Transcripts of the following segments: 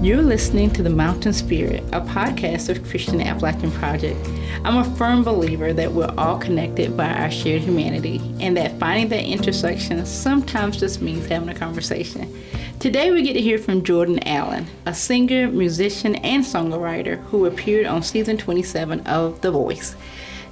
You're listening to The Mountain Spirit, a podcast of Christian Appalachian Project. I'm a firm believer that we're all connected by our shared humanity, and that finding that intersection sometimes just means having a conversation. Today we get to hear from Jordan Allen, a singer, musician, and songwriter who appeared on season 27 of The Voice.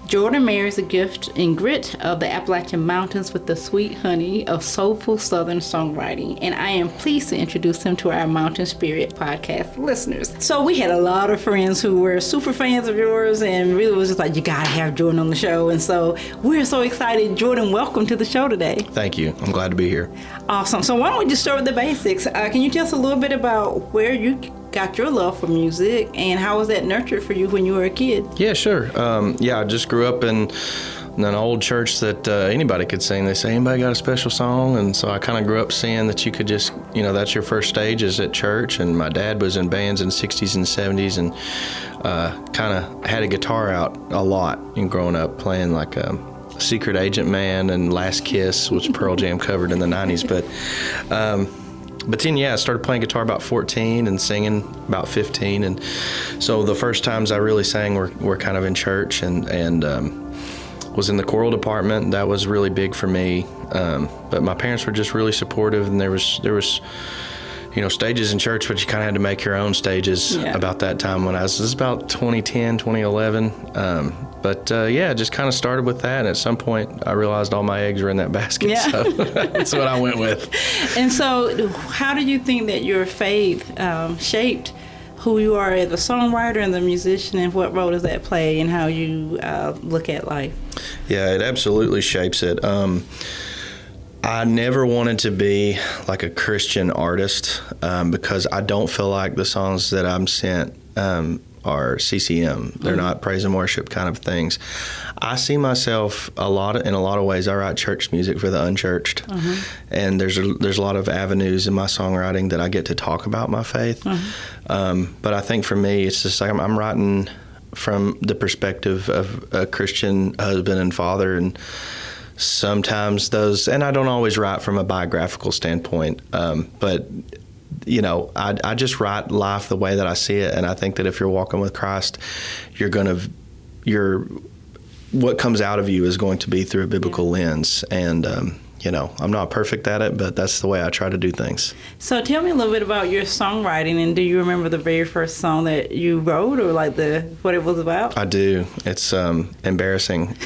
Jordan marries the gift and grit of the Appalachian Mountains with the sweet honey of soulful Southern songwriting, and I am pleased to introduce him to our Mountain Spirit podcast listeners. So we had a lot of friends who were super fans of yours and really was just like, you gotta have Jordan on the show, and so we're so excited. Jordan, welcome to the show today. Thank you. I'm glad to be here. Awesome. So why don't we just start with the basics? Can you tell us a little bit about where you got your love for music and how was that nurtured for you when you were a kid? Yeah, sure. I just grew up in an old church that anybody could sing. They say, anybody got a special song? And so I kind of grew up seeing that you could just, that's your first stage is at church. And my dad was in bands in the 60s and 70s and kind of had a guitar out a lot and growing up playing like Secret Agent Man and Last Kiss, which Pearl Jam covered in the 90s. But then, I started playing guitar about 14 and singing about 15. And so the first times I really sang were kind of in church and was in the choral department. That was really big for me. But my parents were just really supportive, and there was stages in church, but you kind of had to make your own stages about that time when this was about 2010, 2011. Just kind of started with that. And at some point, I realized all my eggs were in that basket. Yeah. So that's what I went with. And so how do you think that your faith shaped who you are as a songwriter and the musician, and what role does that play in how you look at life? Yeah, it absolutely shapes it. I never wanted to be like a Christian artist because I don't feel like the songs that I'm sent are CCM. They're not praise and worship kind of things. I see myself in a lot of ways. I write church music for the unchurched, and there's a lot of avenues in my songwriting that I get to talk about my faith. But I think for me, it's just like I'm writing from the perspective of a Christian husband and father, and sometimes and I don't always write from a biographical standpoint, but I just write life the way that I see it, and I think that if you're walking with Christ, what comes out of you is going to be through a biblical lens, and I'm not perfect at it, but that's the way I try to do things. So tell me a little bit about your songwriting, and do you remember the very first song that you wrote, or like what it was about? I do. It's embarrassing.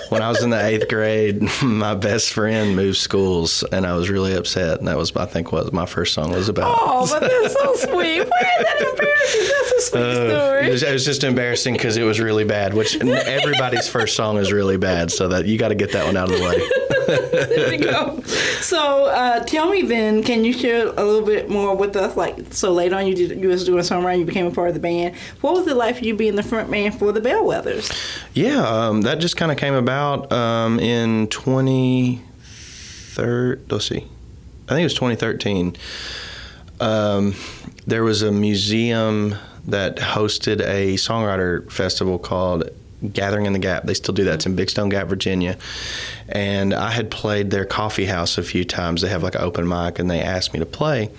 When I was in the 8th grade, my best friend moved schools, and I was really upset, and that was, I think, what my first song was about. Oh, but that's so sweet. Why is that embarrassing? That's a sweet story. It was just embarrassing because it was really bad, which everybody's first song is really bad, so that you got to get that one out of the way. There we go. So tell me then, can you share a little bit more with us? So later on you was doing songwriting, you became a part of the band. What was it like for you being the front man for the Bellwethers? Yeah, that just kind of came about in 2013. Let's see. I think it was 2013. There was a museum that hosted a songwriter festival called Gathering in the Gap. They still do that. It's in Big Stone Gap, Virginia. And I had played their coffee house a few times. They have like an open mic, and they asked me to play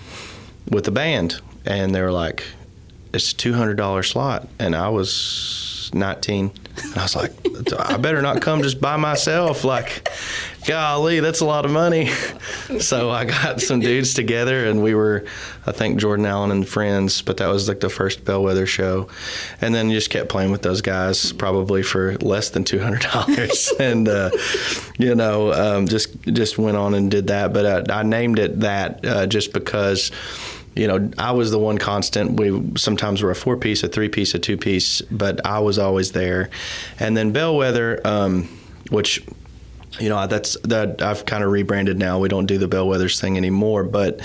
with the band. And they were like, it's a $200 slot. And I was 19. And I was like, I better not come just by myself. Like, golly, that's a lot of money. So I got some dudes together, and we were, I think, Jordan Allen and friends, but that was like the first Bellwether show. And then just kept playing with those guys probably for less than $200. And, just went on and did that. But I named it that just because, I was the one constant. We sometimes were a 4-piece, a 3-piece, a 2-piece, but I was always there. And then Bellwether, which, that I've kind of rebranded now. We don't do the Bellwethers thing anymore, but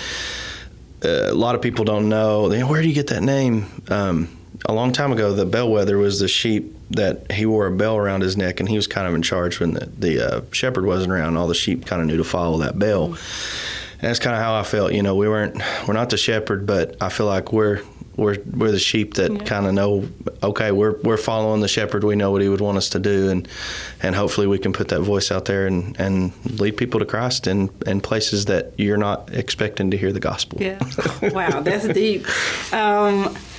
a lot of people don't know, where do you get that name? A long time ago, the Bellwether was the sheep that he wore a bell around his neck, and he was kind of in charge when the shepherd wasn't around. All the sheep kind of knew to follow that bell. And that's kind of how I felt. We're not the shepherd, but I feel like we're we're the sheep that kind of know, okay, we're following the shepherd. We know what he would want us to do, and hopefully we can put that voice out there and lead people to Christ in places that you're not expecting to hear the gospel. Yeah. Wow, that's deep.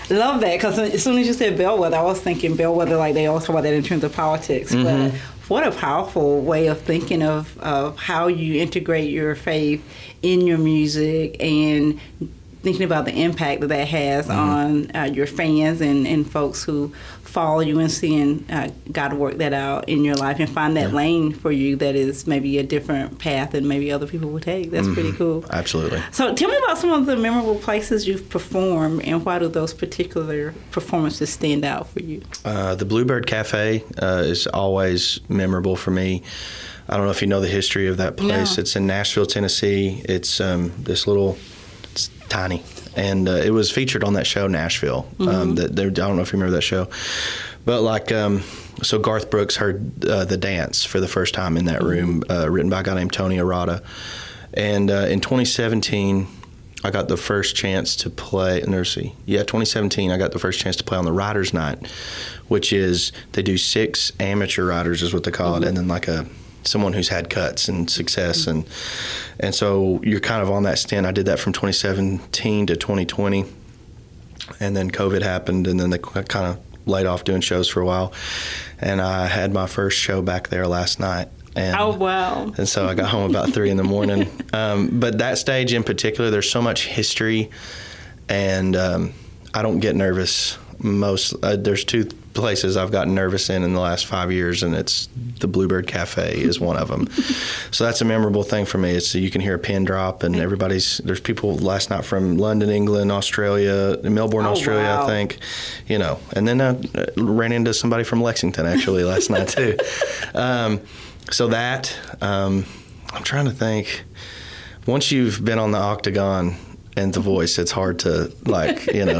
Love that, because as soon as you said bellwether, I was thinking bellwether, like they always talk about that in terms of politics. But what a powerful way of thinking of how you integrate your faith in your music, and thinking about the impact that has on your fans and folks who follow you, and seeing God work that out in your life and find that lane for you that is maybe a different path than maybe other people would take. That's pretty cool. Absolutely. So tell me about some of the memorable places you've performed, and why do those particular performances stand out for you? The Bluebird Cafe is always memorable for me. I don't know if you know the history of that place. No. It's in Nashville, Tennessee. It's it's tiny. And it was featured on that show, Nashville. I don't know if you remember that show. But so Garth Brooks heard The Dance for the first time in that room, written by a guy named Tony Arata. And in 2017, I got the first chance to play, 2017, I got the first chance to play on the Writers' Night, which is, they do 6 amateur writers is what they call it, and then someone who's had cuts and success, and so you're kind of on that stint. I did that from 2017 to 2020, and then COVID happened, and then they kind of laid off doing shows for a while, and I had my first show back there last night. And, oh, wow. And so I got home about 3 in the morning. But that stage in particular, there's so much history, and I don't get nervous. There's 2 places I've gotten nervous in the last 5 years, and it's the Bluebird Cafe is one of them. So that's a memorable thing for me. It's you can hear a pin drop, and there's people last night from London, England, Australia, Melbourne, Australia, wow. I think, and then I ran into somebody from Lexington actually last night too. So that, I'm trying to think, once you've been on the octagon and The Voice, it's hard to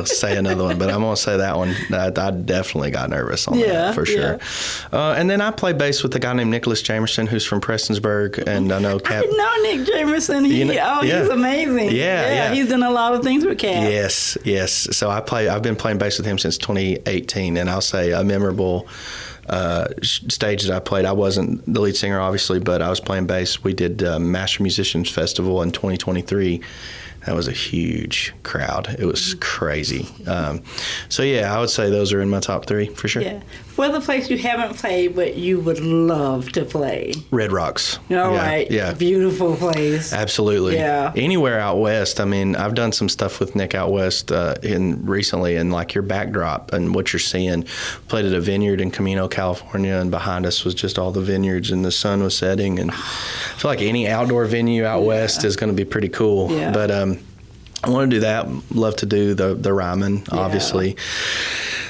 say another one, but I'm going to say that one. I definitely got nervous on that for sure. Yeah. And then I play bass with a guy named Nicholas Jamerson, who's from Prestonsburg, and I know I didn't know Nick Jamerson. He's amazing. Yeah. He's done a lot of things with Cap. Yes. So I've been playing bass with him since 2018, and I'll say a memorable stage that I played. I wasn't the lead singer, obviously, but I was playing bass. We did Master Musicians Festival in 2023. That was a huge crowd. It was crazy. So, I would say those are in my top 3 for sure. Yeah. What other place you haven't played but you would love to play? Red Rocks. All right. Yeah. Beautiful place. Absolutely. Yeah. Anywhere out west. I mean, I've done some stuff with Nick out west recently, and your backdrop and what you're seeing. Played at a vineyard in Camino, California, and behind us was just all the vineyards, and the sun was setting. And I feel like any outdoor venue out west is going to be pretty cool. Yeah. But I want to do that. Love to do the Ryman, obviously.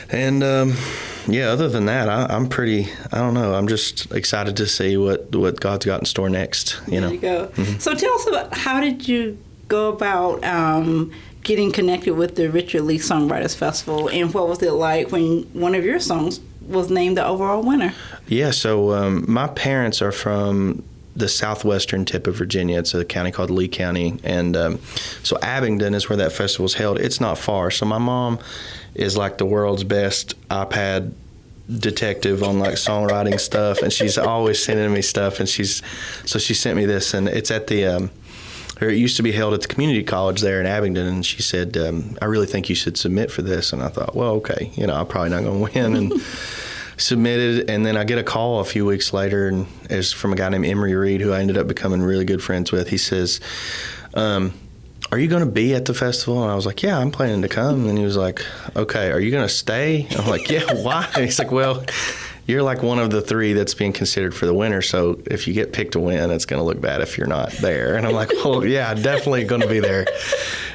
And other than that, I'm pretty, I don't know, I'm just excited to see what God's got in store next. There you go. Mm-hmm. So tell us about, how did you go about getting connected with the Richard Lee Songwriters Festival, and what was it like when one of your songs was named the overall winner? Yeah, so my parents are from the southwestern tip of Virginia. It's a county called Lee County, and so Abingdon is where that festival is held. It's not far. So my mom is like the world's best iPad detective on songwriting stuff, and she's always sending me stuff. And she sent me this, and it's at it used to be held at the community college there in Abingdon, and she said, I really think you should submit for this. And I thought, well, okay, I'm probably not going to win, and submitted. And then I get a call a few weeks later, and it's from a guy named Emery Reed, who I ended up becoming really good friends with. He says, are you going to be at the festival? And I was like, yeah, I'm planning to come. And he was like, okay, are you going to stay? And I'm like, yeah, why? And he's like, well, you're one of the 3 that's being considered for the winner. So if you get picked to win, it's going to look bad if you're not there. And I'm like, well, yeah, definitely going to be there.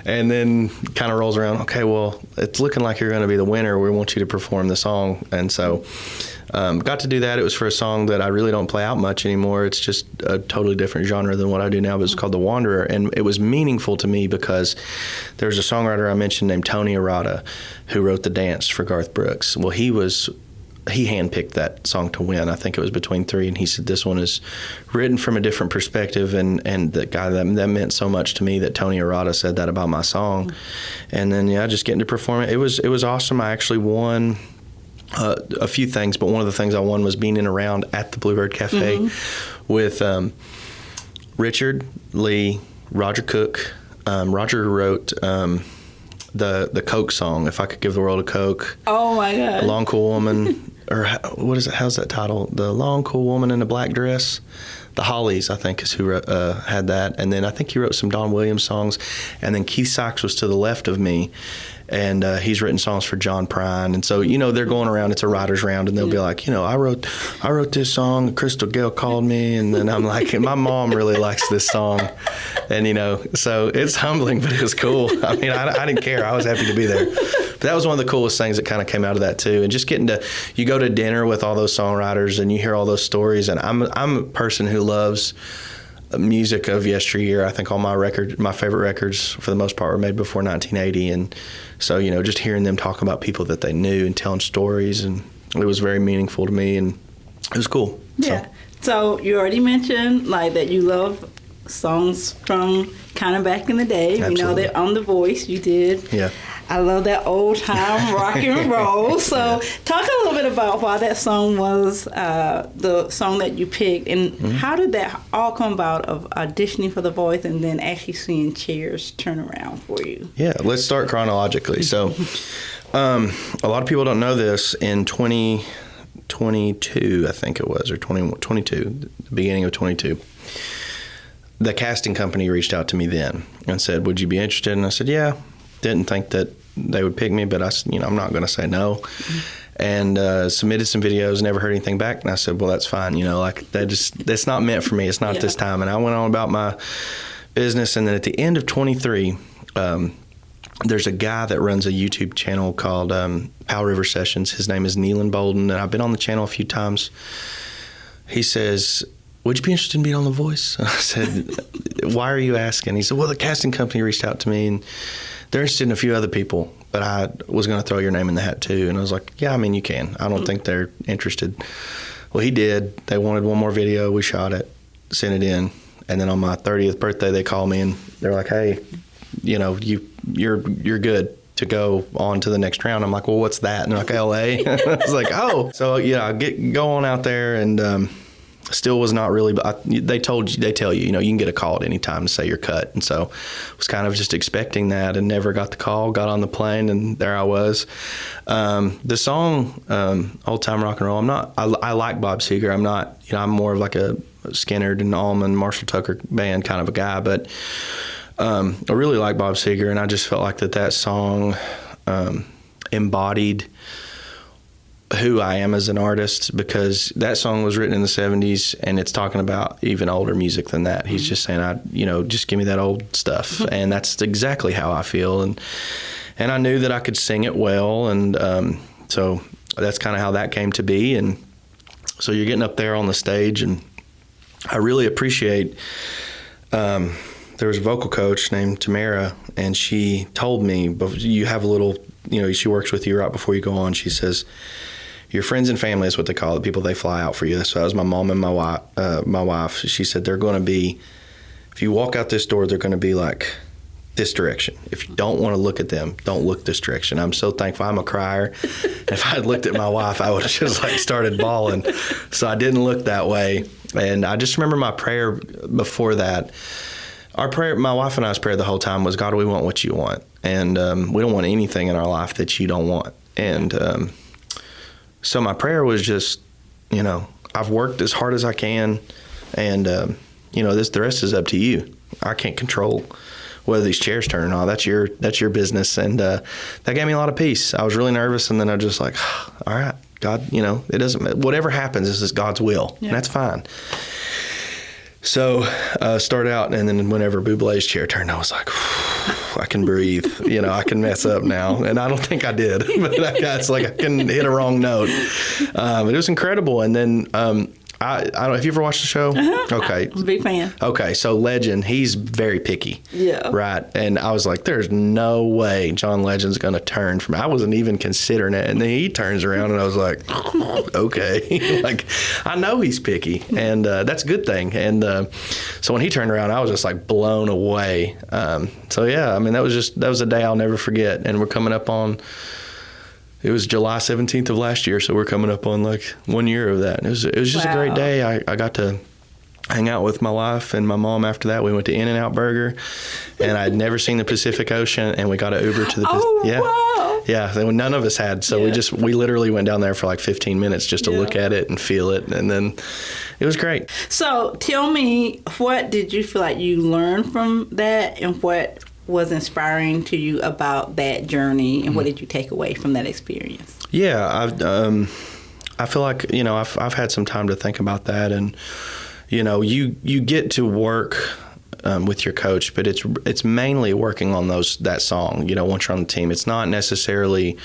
And then kind of rolls around, okay, well, it's looking like you're going to be the winner. We want you to perform the song. And so got to do that. It was for a song that I really don't play out much anymore. It's just a totally different genre than what I do now, but it's called The Wanderer. And it was meaningful to me because there's a songwriter I mentioned named Tony Arata who wrote The Dance for Garth Brooks. Well, he he handpicked that song to win. I think it was between 3, and he said this one is written from a different perspective, and the guy that meant so much to me that Tony Arata said that about my song. And then just getting to perform it was awesome. I actually won a few things, but one of the things I won was being in around at the Bluebird Cafe with Richard Lee, Roger Cook. Roger wrote the Coke song, If I Could Give the World a Coke. Oh my God. Long Cool Woman, or what is it? How's that title? The Long Cool Woman in a Black Dress. The Hollies, I think, is who had that. And then I think he wrote some Don Williams songs. And then Keith Sykes was to the left of me. And he's written songs for John Prine. And so, they're going around, it's a writer's round, and they'll be like, I wrote this song, Crystal Gale called me, and then I'm like, my mom really likes this song. And, so it's humbling, but it was cool. I mean, I didn't care. I was happy to be there. But that was one of the coolest things that kind of came out of that, too. And just you go to dinner with all those songwriters, and you hear all those stories. And I'm a person who loves music of yesteryear. I think all my favorite records, for the most part, were made before 1980. And so, just hearing them talk about people that they knew and telling stories, and it was very meaningful to me, and it was cool. Yeah. So you already mentioned that you love songs from kind of back in the day. Absolutely. We know that on The Voice you did. Yeah. I love that old time rock and roll. So talk a little bit about why that song was the song that you picked, and how did that all come about of auditioning for The Voice and then actually seeing chairs turn around for you? Yeah, let's start chronologically. So a lot of people don't know this. In 2022, I think it was, or 2022, the beginning of 22, the casting company reached out to me then and said, would you be interested? And I said, yeah. Didn't think that they would pick me, but I'm not going to say no. And submitted some videos, never heard anything back. And I said, well, that's fine. That's not meant for me. It's not this time. And I went on about my business. And then at the end of 23, there's a guy that runs a YouTube channel called Powell River Sessions. His name is Neelan Bolden, and I've been on the channel a few times. He says, would you be interested in being on The Voice? I said, why are you asking? He said, well, the casting company reached out to me, and they're interested in a few other people, but I was going to throw your name in the hat too. And I was like, yeah, I mean, you can. I don't think they're interested. Well, he did. They wanted one more video. We shot it, sent it in. And then on my 30th birthday, they called me and they're like, hey, you're good to go on to the next round. I'm like, well, what's that? And they're like, LA. I was like, oh. So go on out there, and still was not really, they tell you, you can get a call at any time to say you're cut. And so I was kind of just expecting that and never got the call, got on the plane, and there I was. The song, Old Time Rock and Roll, I like Bob Seger. I'm not, I'm more of like a Skinner and Allman, Marshall Tucker band kind of a guy, but I really like Bob Seger, and I just felt like that song embodied who I am as an artist, because that song was written in the 70s, and it's talking about even older music than that. He's just saying, just give me that old stuff. And that's exactly how I feel. And I knew that I could sing it well. And so that's kind of how that came to be. And so you're getting up there on the stage, and I really appreciate, there was a vocal coach named Tamara, and she told me, you have a little, she works with you right before you go on. She says, your friends and family is what they call it, people they fly out for you. So that was my mom and my wife. She said, they're going to be, if you walk out this door, they're going to be like this direction. If you don't want to look at them, don't look this direction. I'm so thankful. I'm a crier. If I had looked at my wife, I would have just started bawling. So I didn't look that way. And I just remember my prayer before that. Our prayer, my wife and I's prayer the whole time was, God, we want what you want. And we don't want anything in our life that you don't want. And so my prayer was just, I've worked as hard as I can, and, the rest is up to you. I can't control whether these chairs turn or not. That's your business. And that gave me a lot of peace. I was really nervous, and then I just like, all right, God, it doesn't, whatever happens, this is God's will, and that's fine. So started out, and then whenever Bublé's chair turned, I was like, I can breathe. I can mess up now. And I don't think I did. But it's like I can hit a wrong note. But it was incredible. And then I don't know. Have you ever watched the show? Okay. I'm a big fan. Okay, so Legend, he's very picky. Yeah. Right. And I was like, there's no way John Legend's going to turn from. I wasn't even considering it. And then he turns around and I was like, okay. Like, I know he's picky. And that's a good thing. And so when he turned around, I was just like blown away. So, yeah, I mean, that was a day I'll never forget. And we're coming up on. It was July 17th of last year, so we're coming up on like 1 year of that. And it was just a great day. I got to hang out with my wife and my mom after that. We went to In-N-Out Burger, and I'd never seen the Pacific Ocean, and we got an Uber to the wow. Yeah, none of us had. So we literally went down there for like 15 minutes just to look at it and feel it, and then it was great. So tell me, what did you feel like you learned from that, and what was inspiring to you about that journey, and what did you take away from that experience? Yeah, I feel like, you know, I've had some time to think about that, and you know, you get to work with your coach, but it's mainly working on that song. You know, once you're on the team, it's not necessarily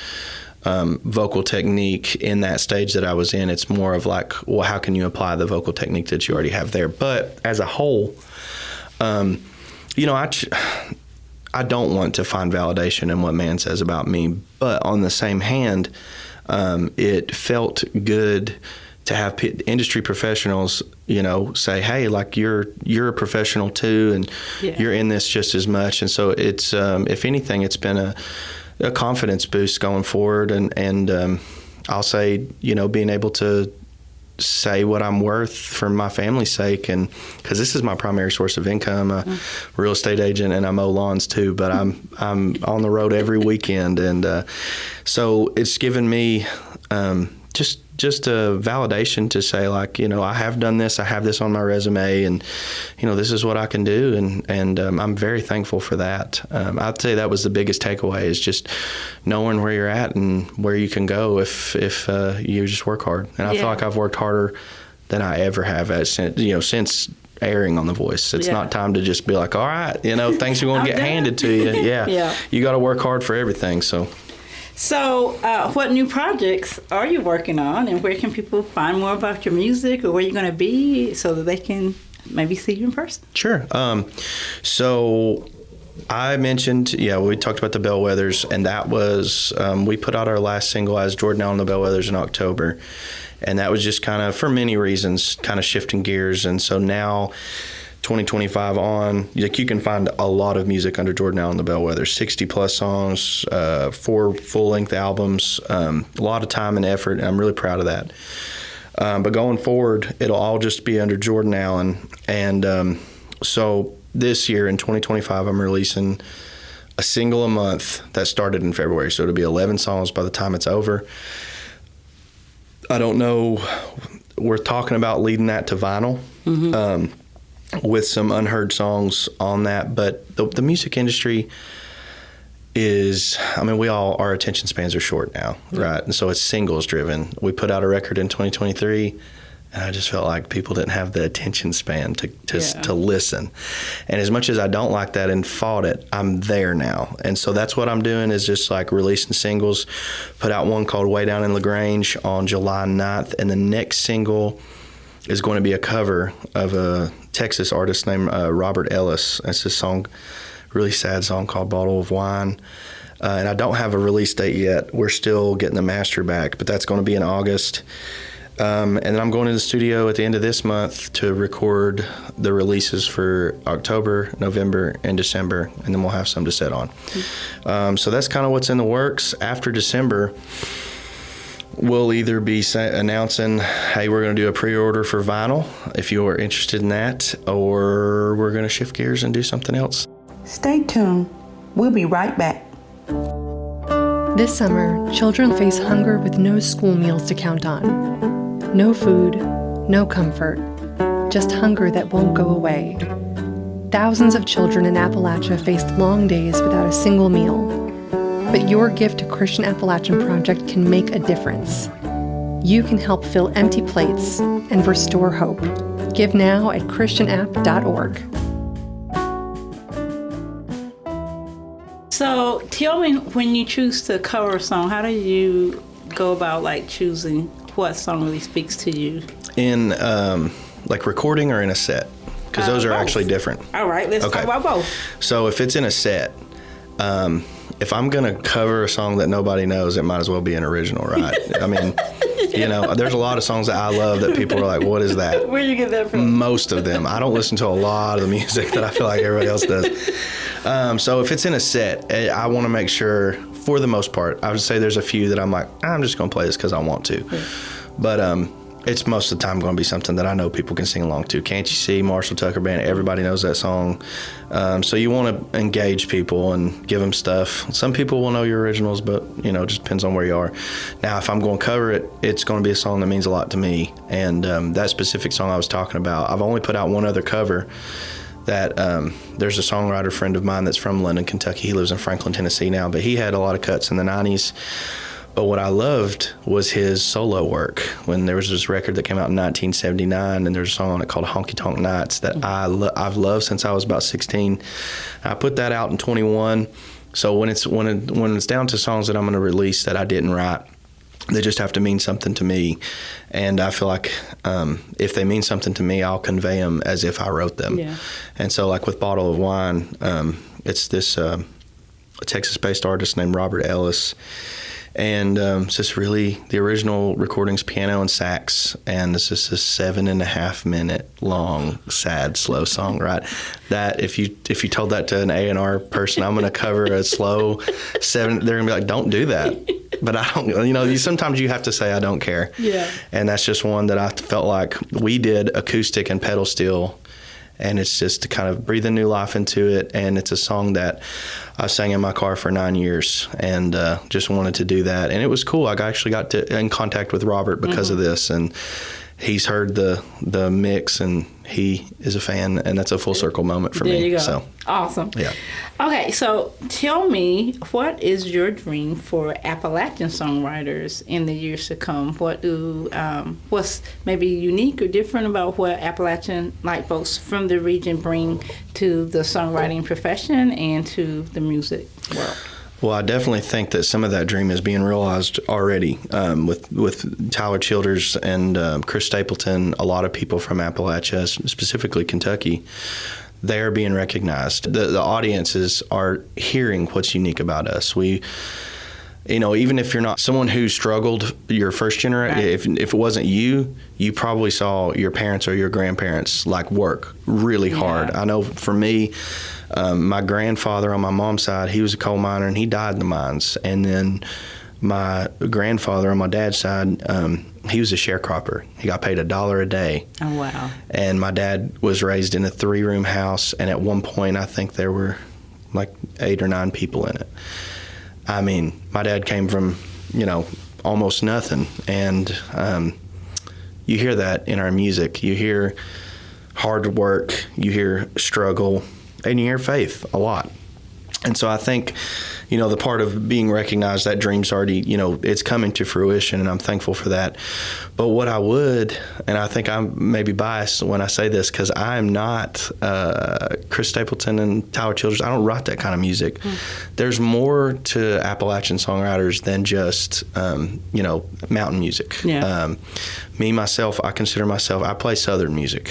vocal technique in that stage that I was in. It's more of like, well, how can you apply the vocal technique that you already have there? But as a whole, you know, I don't want to find validation in what man says about me, but on the same hand, it felt good to have industry professionals, you know, say, hey, like you're a professional too, and you're in this just as much. And so it's, if anything, it's been a confidence boost going forward. And I'll say, you know, being able to say what I'm worth for my family's sake, and because this is my primary source of income. I'm a real estate agent and I mow lawns too, but I'm on the road every weekend, and so it's given me just a validation to say, like, you know, I have done this, I have this on my resume, and you know, this is what I can do, and I'm very thankful for that. I'd say that was the biggest takeaway, is just knowing where you're at and where you can go if you just work hard. And I feel like I've worked harder than I ever have since airing on The Voice. It's not time to just be like, all right, you know, things are going to get handed to you. You got to work hard for everything. So, what new projects are you working on, and where can people find more about your music, or where you're going to be, so that they can maybe see you in person? Sure. So I mentioned, we talked about the Bellwethers, and that was, we put out our last single as Jordan Allen and the Bellwethers in October, and that was just kind of, for many reasons, kind of shifting gears. And so now, 2025 on, like, you can find a lot of music under Jordan Allen and the Bellwethers, 60 plus songs, 4 full-length albums, a lot of time and effort, and I'm really proud of that. But going forward, it'll all just be under Jordan Allen. And so this year in 2025, I'm releasing a single a month that started in February. So it'll be 11 songs by the time it's over. I don't know, we're talking about leading that to vinyl. With some unheard songs on that, but the music industry is, I mean, our attention spans are short now, right? And so it's singles driven. We put out a record in 2023, and I just felt like people didn't have the attention span to listen. And as much as I don't like that and fought it, I'm there now. And so that's what I'm doing, is just like releasing singles. Put out one called Way Down in LaGrange on July 9th, and the next single is going to be a cover of a Texas artist named Robert Ellis. It's a song, really sad song called Bottle of Wine. And I don't have a release date yet. We're still getting the master back, but that's going to be in August. And then I'm going to the studio at the end of this month to record the releases for October, November, and December, and then we'll have some to set on. So that's kind of what's in the works. After December, we'll either be announcing, hey, we're going to do a pre-order for vinyl, if you are interested in that, or we're going to shift gears and do something else. Stay tuned. We'll be right back. This summer, children face hunger with no school meals to count on. No food, no comfort, just hunger that won't go away. Thousands of children in Appalachia faced long days without a single meal. But your gift to Christian Appalachian Project can make a difference. You can help fill empty plates and restore hope. Give now at christianapp.org. So tell me, when you choose to cover a song, how do you go about choosing what song really speaks to you? In like recording or in a set? Because those are both. actually different. All right, let's talk about both. So if it's in a set, if I'm going to cover a song that nobody knows, it might as well be an original, right? I mean, you know, there's a lot of songs that I love that people are like, what is that? Where you get that from? Most of them. I don't listen to a lot of the music that I feel like everybody else does. So if it's in a set, I want to make sure, for the most part, I would say there's a few that I'm like, I'm just going to play this because I want to. Yeah. But it's most of the time going to be something that I know people can sing along to. Can't You See, Marshall Tucker Band, everybody knows that song. So you want to engage people and give them stuff. Some people will know your originals, but, you know, it just depends on where you are. Now, if I'm going to cover it, it's going to be a song that means a lot to me. And that specific song I was talking about, I've only put out one other cover that there's a songwriter friend of mine that's from London, Kentucky. He lives in Franklin, Tennessee now, but he had a lot of cuts in the 90s. But what I loved was his solo work. When there was this record that came out in 1979, and there's a song on it called Honky Tonk Nights that I've loved since I was about 16. I put that out in 21. So when it's down to songs that I'm going to release that I didn't write, they just have to mean something to me. And I feel like if they mean something to me, I'll convey them as if I wrote them. Yeah. And so like with Bottle of Wine, it's this a Texas-based artist named Robert Ellis. And it's just really, the original recording's piano and sax, and this is a 7.5 minute long, sad, slow song, right? That if you told that to an A&R person, I'm going to cover a slow 7, they're going to be like, don't do that. But I don't, you know, sometimes you have to say, I don't care. Yeah. And that's just one that I felt like we did acoustic and pedal steel. And it's just to kind of breathe a new life into it. And it's a song that I sang in my car for 9 years and just wanted to do that. And it was cool. I actually got in contact with Robert because of this. And he's heard the mix and he is a fan. And that's a full circle moment for me. There you go. So, awesome. Yeah. Okay, so tell me, what is your dream for Appalachian songwriters in the years to come? What's maybe unique or different about what Appalachian folks from the region bring to the songwriting profession and to the music world? Well, I definitely think that some of that dream is being realized already with Tyler Childers and Chris Stapleton. A lot of people from Appalachia, specifically Kentucky, they're being recognized. The audiences are hearing what's unique about us. We, you know, even if you're not someone who struggled your first generation, right. if it wasn't you probably saw your parents or your grandparents work really hard. I know for me, my grandfather on my mom's side, he was a coal miner and he died in the mines. And then my grandfather on my dad's side, he was a sharecropper. He got paid $1 a day. Oh, wow. And my dad was raised in a 3-room house, and at one point I think there were 8 or 9 people in it. I mean, my dad came from, almost nothing, and you hear that in our music. You hear hard work, you hear struggle, and you hear faith a lot. And so I think, the part of being recognized, that dream's already, it's coming to fruition, and I'm thankful for that. But what I would, and I think I'm maybe biased when I say this, because I'm not Chris Stapleton and Tyler Childers. I don't write that kind of music. There's more to Appalachian songwriters than just, mountain music. Yeah. Me, myself, I consider myself, I play Southern music.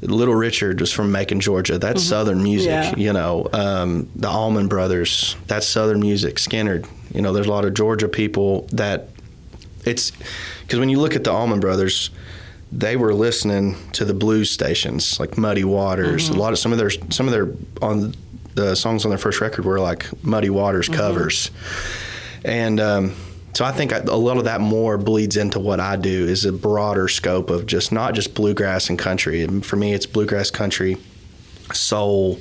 Little Richard was from Macon, Georgia. That's Southern music, the Allman Brothers, that's Southern music. Skinner, there's a lot of Georgia people that it's, because when you look at the Allman Brothers, they were listening to the blues stations like Muddy Waters. Some of their on the songs on their first record were like Muddy Waters covers. And, so I think a lot of that more bleeds into what I do, is a broader scope of not just bluegrass and country. And for me, it's bluegrass, country, soul,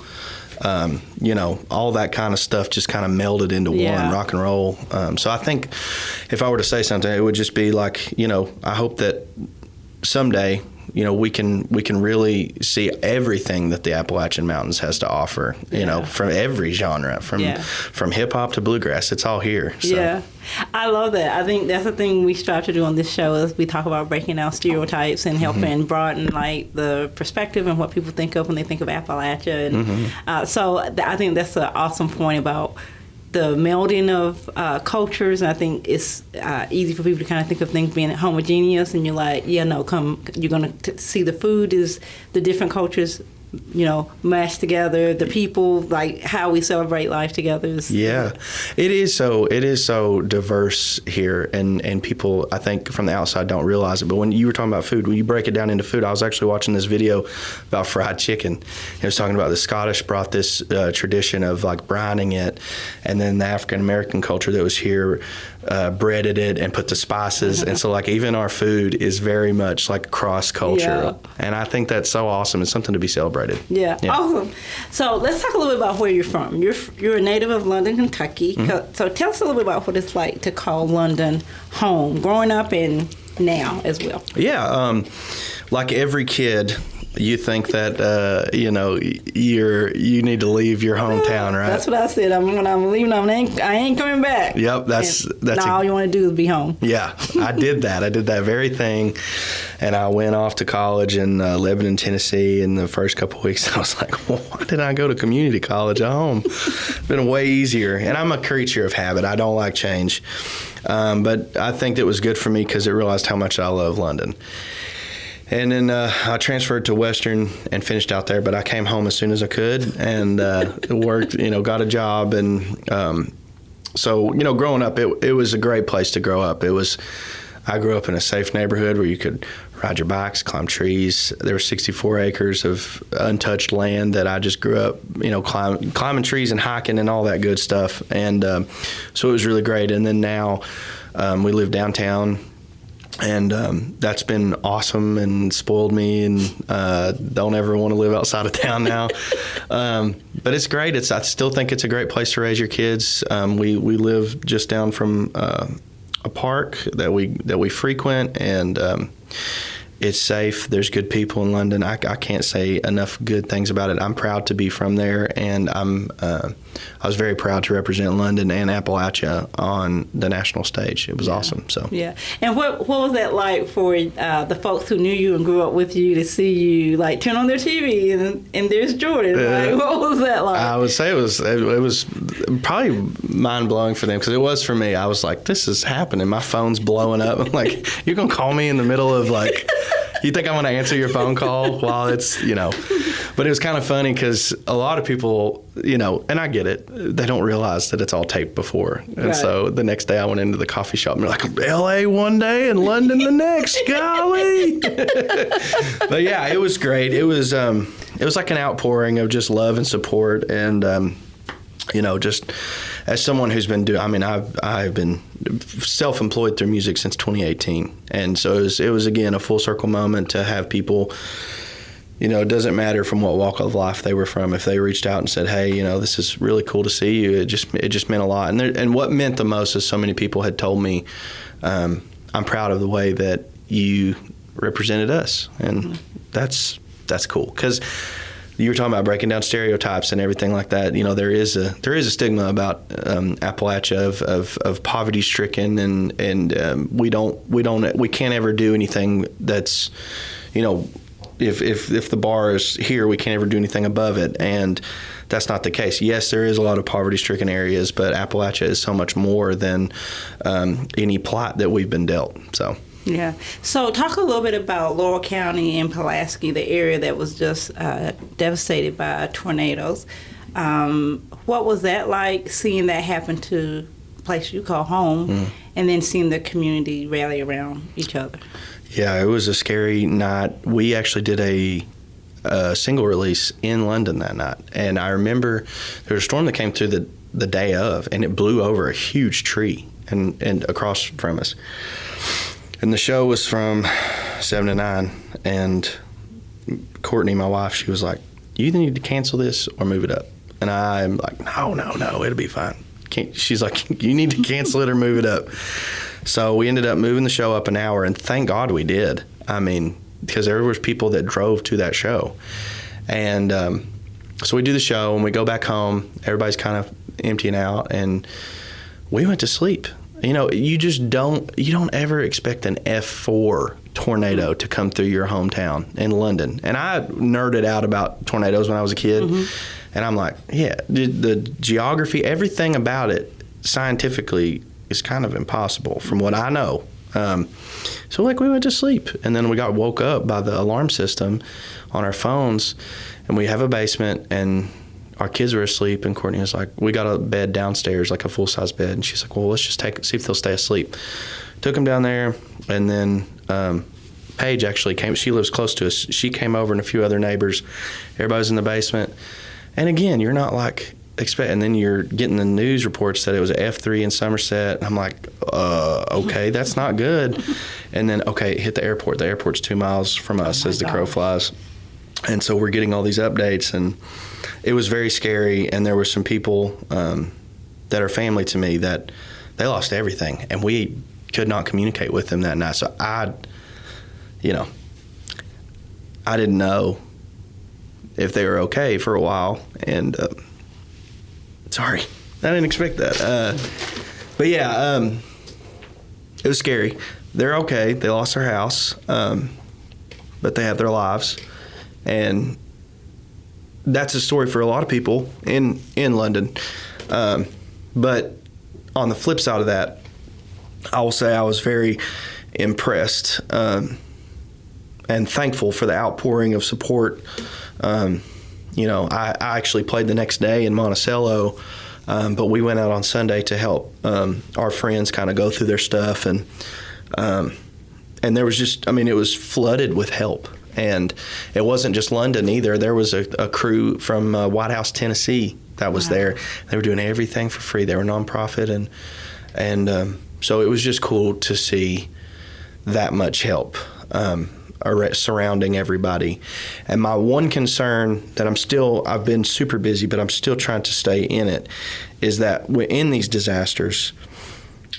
all that kind of stuff just kind of melded into one, rock and roll. So I think if I were to say something, it would just be I hope that someday, we can really see everything that the Appalachian Mountains has to offer, from every genre, from hip hop to bluegrass. It's all here. So. Yeah, I love that. I think that's the thing we strive to do on this show, is we talk about breaking down stereotypes and helping broaden the perspective and what people think of when they think of Appalachia. And, so I think that's an awesome point about the melding of cultures. And I think it's easy for people to kind of think of things being homogeneous, and you're like, yeah, no, you're going to see the food is the different cultures, mashed together, the people, like how we celebrate life together. It is so diverse here, and people, I think, from the outside don't realize it. But when you were talking about food, when you break it down into food, I was actually watching this video about fried chicken. It was talking about the Scottish brought this tradition of like brining it, and then the African American culture that was here breaded it and put the spices. And so like even our food is very much like cross culture, and I think that's so awesome. It's something to be celebrated. Yeah, awesome. So let's talk a little bit about where you're from. You're a native of London, Kentucky. Mm-hmm. So tell us a little bit about what it's like to call London home, growing up and now as well. Yeah, like every kid, you think that you need to leave your hometown, right? That's what I said. When I'm leaving, I ain't coming back. Yep, that's all you want to do is be home. Yeah, I did that. I did that very thing, and I went off to college in Lebanon, Tennessee. In the first couple of weeks, I was like, well, why did I go to community college at home? It's been way easier, and I'm a creature of habit. I don't like change, but I think it was good for me because it realized how much I love London. And then I transferred to Western and finished out there, but I came home as soon as I could and worked, got a job. And so, growing up, it was a great place to grow up. I grew up in a safe neighborhood where you could ride your bikes, climb trees. There were 64 acres of untouched land that I just grew up, climbing trees and hiking and all that good stuff. And so it was really great. And then now we live downtown. And that's been awesome and spoiled me, and don't ever want to live outside of town now. But it's great. I still think it's a great place to raise your kids. We live just down from a park that we frequent, and it's safe. There's good people in London. I can't say enough good things about it. I'm proud to be from there, and I was very proud to represent London and Appalachia on the national stage. It was awesome. So yeah. And what was that like for the folks who knew you and grew up with you to see you like turn on their TV and there's Jordan? What was that like? I would say it was probably mind blowing for them, because it was for me. I was like, this is happening. My phone's blowing up. I'm like, you're gonna call me in the middle of like. You think I'm going to answer your phone call while it's, But it was kind of funny because a lot of people, and I get it, they don't realize that it's all taped before. And so the next day I went into the coffee shop and they're like, L.A. one day and London the next, golly. But yeah, it was great. It was like an outpouring of just love and support, and just as someone who's been I've been self-employed through music since 2018. And so it was again, a full circle moment to have people, it doesn't matter from what walk of life they were from. If they reached out and said, hey, this is really cool to see you, it just meant a lot. And what meant the most is so many people had told me, I'm proud of the way that you represented us. And that's cool. 'Cause you were talking about breaking down stereotypes and everything like that. There is a stigma about Appalachia of poverty stricken, and we can't ever do anything that's, if the bar is here, we can't ever do anything above it, and that's not the case. Yes, there is a lot of poverty stricken areas, but Appalachia is so much more than any plot that we've been dealt. So. Yeah. So talk a little bit about Laurel County and Pulaski, the area that was just devastated by tornadoes. What was that like, seeing that happen to a place you call home, and then seeing the community rally around each other? Yeah, it was a scary night. We actually did a single release in London that night. And I remember there was a storm that came through the day of, and it blew over a huge tree and across from us. And the show was from 7 to 9, and Courtney, my wife, she was like, you either need to cancel this or move it up. And I'm like, no, it'll be fine. She's like, you need to cancel it or move it up. So we ended up moving the show up an hour, and thank God we did. Because there was people that drove to that show. And so we do the show, and we go back home. Everybody's kind of emptying out, and we went to sleep. You just don't ever expect an F4 tornado to come through your hometown in London. And I nerded out about tornadoes when I was a kid. And I'm like, yeah, the geography, everything about it scientifically is kind of impossible from what I know. So like we went to sleep, and then we got woke up by the alarm system on our phones, and we have a basement, and our kids were asleep, and Courtney was like, we got a bed downstairs, like a full-size bed, and she's like, well, let's just see if they'll stay asleep. Took them down there, and then Paige actually came. She lives close to us. She came over, and a few other neighbors. Everybody's in the basement. And again, you're not like and then you're getting the news reports that it was a F3 in Somerset. And I'm like, okay, that's not good. And then, okay, hit the airport. The airport's 2 miles from us as the crow flies. And so we're getting all these updates, and it was very scary. And there were some people that are family to me that they lost everything, and we could not communicate with them that night. So I didn't know if they were okay for a while, and sorry, I didn't expect that. But yeah, it was scary. They're okay. They lost their house, but they have their lives, and that's a story for a lot of people in London. But on the flip side of that, I will say I was very impressed and thankful for the outpouring of support. I actually played the next day in Monticello, but we went out on Sunday to help our friends kind of go through their stuff, and there was just, it was flooded with help. And it wasn't just London either. There was a crew from White House, Tennessee that was there. They were doing everything for free. They were a nonprofit, and so it was just cool to see that much help surrounding everybody. And my one concern that I've been super busy, but I'm still trying to stay in it, is that in these disasters,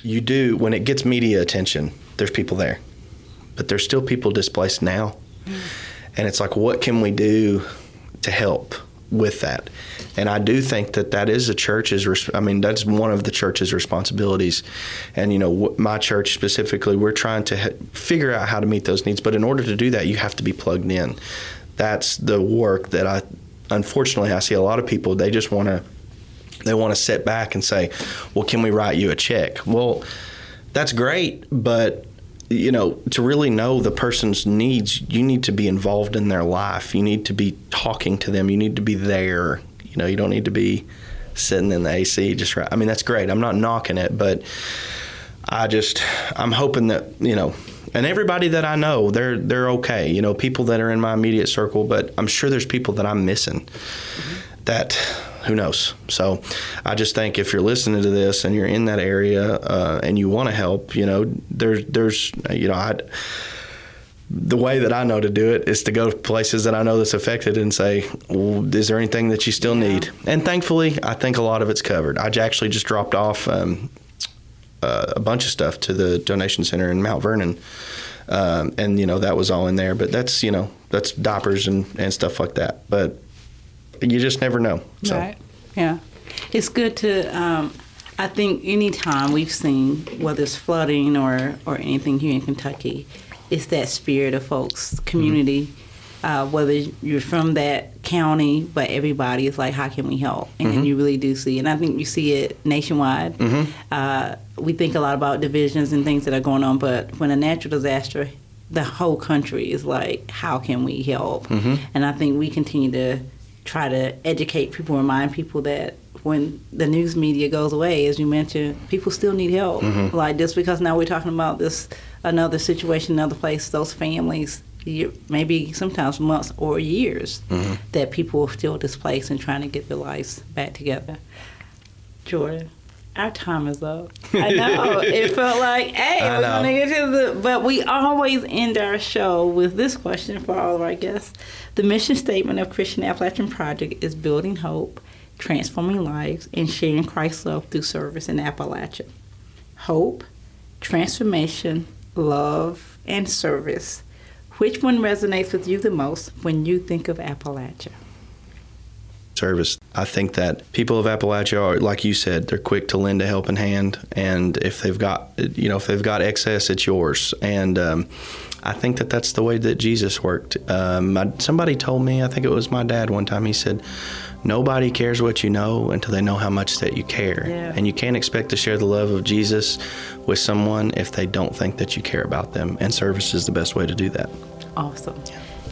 when it gets media attention, there's people there, but there's still people displaced now. And it's like, what can we do to help with that? And I do think that is a church's, that's one of the church's responsibilities. And, my church specifically, we're trying to figure out how to meet those needs. But in order to do that, you have to be plugged in. That's the work that unfortunately, I see a lot of people, they just want to sit back and say, well, can we write you a check? Well, that's great, but to really know the person's needs, you need to be involved in their life. You need to be talking to them. You need to be there. You don't need to be sitting in the AC just right. That's great. I'm not knocking it, but I'm hoping that, and everybody that I know, they're okay. People that are in my immediate circle, but I'm sure there's people that I'm missing that, who knows? So I just think if you're listening to this and you're in that area and you want to help, the way that I know to do it is to go to places that I know that's affected and say, well, is there anything that you still need? And thankfully, I think a lot of it's covered. I actually just dropped off a bunch of stuff to the donation center in Mount Vernon. And, that was all in there. But that's diapers and stuff like that. But you just never know. So. Right. Yeah. It's good to, I think anytime we've seen, whether it's flooding or anything here in Kentucky, it's that spirit of folks, community, whether you're from that county, but everybody is like, how can we help? And you really do see, and I think you see it nationwide. We think a lot about divisions and things that are going on, but when a natural disaster, the whole country is like, how can we help? And I think we continue to try to educate people, remind people that when the news media goes away, as you mentioned, people still need help. Like, just because now we're talking about another situation, another place, those families, maybe sometimes months or years, that people are still displaced and trying to get their lives back together. Jordan, our time is up. I know. It felt like, hey, we're going to get to but we always end our show with this question for all of our guests. The mission statement of Christian Appalachian Project is building hope, transforming lives, and sharing Christ's love through service in Appalachia. Hope, transformation, love, and service. Which one resonates with you the most when you think of Appalachia? Service. I think that people of Appalachia are, like you said, they're quick to lend a helping hand, and if they've got excess, it's yours. And I think that's the way that Jesus worked. Somebody told me, I think it was my dad one time, he said, nobody cares what you know until they know how much that you care. Yeah. And you can't expect to share the love of Jesus with someone if they don't think that you care about them. And service is the best way to do that. Awesome.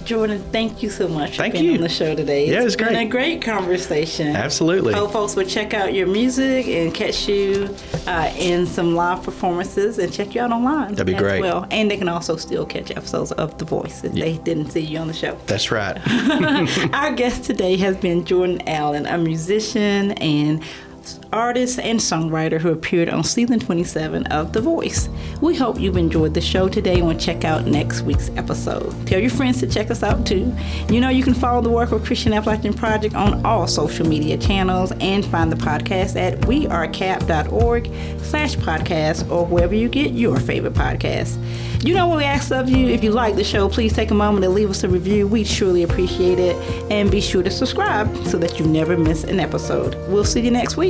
Jordan, thank you so much for Thank being you. on the show today. Yeah, It's it's been great. a great conversation. Absolutely. Hope folks will check out your music and catch you in some live performances and check you out online. That'd be as great. Well, and they can also still catch episodes of The Voice if they didn't see you on the show. That's right. Our guest today has been Jordan Allen, a musician and artist and songwriter who appeared on season 27 of The Voice. We hope you've enjoyed the show today and will check out next week's episode. Tell your friends to check us out too. You know you can follow the work of Christian Appalachian Project on all social media channels and find the podcast at wearecap.org/podcast or wherever you get your favorite podcasts. You know what we ask of you? If you like the show, please take a moment to leave us a review. We'd surely appreciate it. And be sure to subscribe so that you never miss an episode. We'll see you next week.